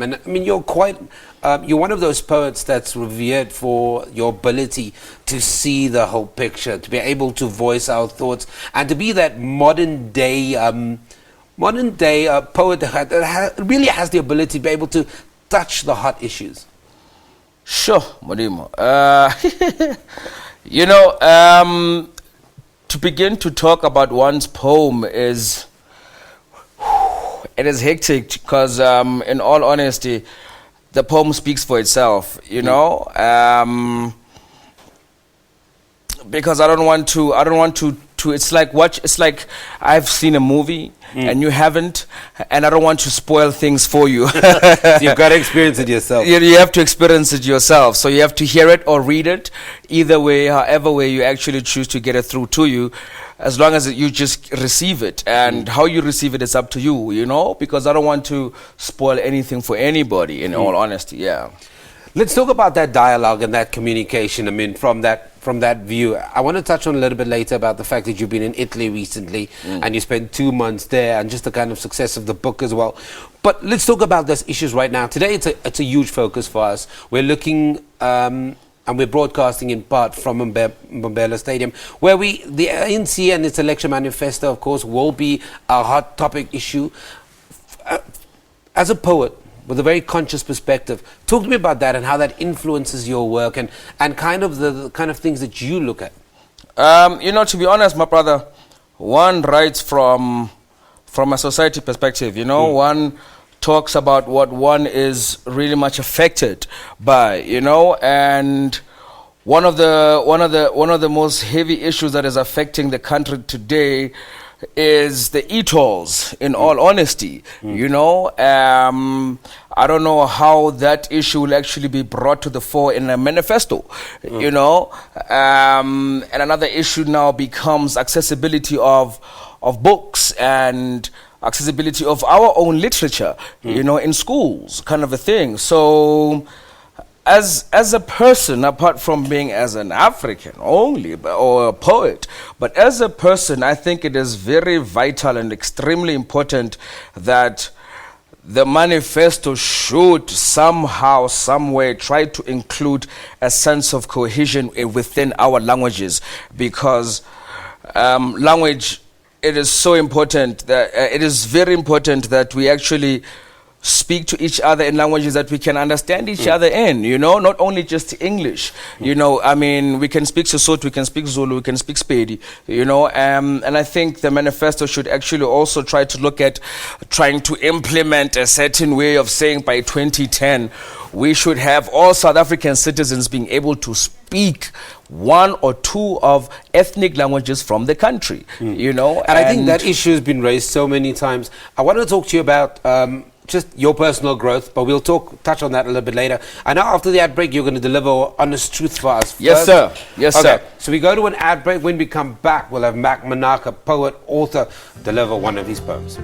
time. And I mean, you're one of those poets that's revered for your ability to see the whole picture, to be able to voice our thoughts, and to be that modern day poet that really has the ability to be able to touch the hot issues. Sure, Modimo. To begin to talk about one's poem is hectic because, in all honesty, the poem speaks for itself. Because I don't want to. It's like I've seen a movie and you haven't, and I don't want to spoil things for you. So you've got to experience it yourself. You have to experience it yourself. So you have to hear it or read it. Either way, however way you actually choose to get it through to you, as long as you just receive it. And how you receive it is up to you, because I don't want to spoil anything for anybody, in all honesty, yeah. Let's talk about that dialogue and that communication. I mean, from that view, I want to touch on a little bit later about the fact that you've been in Italy recently and you spent 2 months there, and just the kind of success of the book as well. But let's talk about those issues right now. Today, it's a huge focus for us. We're looking and we're broadcasting in part from Mbombela Stadium, where the ANC and its election manifesto, of course, will be a hot topic issue. As a poet, with a very conscious perspective, talk to me about that and how that influences your work and kind of the kind of things that you look at. To be honest, my brother, one writes from a society perspective. One talks about what one is really much affected by. And one of the most heavy issues that is affecting the country today is the e-tolls, in all honesty. I don't know how that issue will actually be brought to the fore in a manifesto, and another issue now becomes accessibility of books and accessibility of our own literature, in schools, kind of a thing. So as a person, apart from being as an African only or a poet, but as a person, I think it is very vital and extremely important that the manifesto should somehow, some way try to include a sense of cohesion within our languages, because language, it is so important that it is very important that we actually speak to each other in languages that we can understand each other in, not only just English. I mean, we can speak Sesotho, we can speak Zulu, we can speak Sepedi, and I think the manifesto should actually also try to look at trying to implement a certain way of saying by 2010, we should have all South African citizens being able to speak one or two of ethnic languages from the country, And I think that issue has been raised so many times. I want to talk to you about just your personal growth, but we'll touch on that a little bit later. I know after the ad break, you're going to deliver honest truth for us. Yes, sir. Yes, sir. So we go to an ad break. When we come back, we'll have Mak Manaka, poet, author, deliver one of his poems.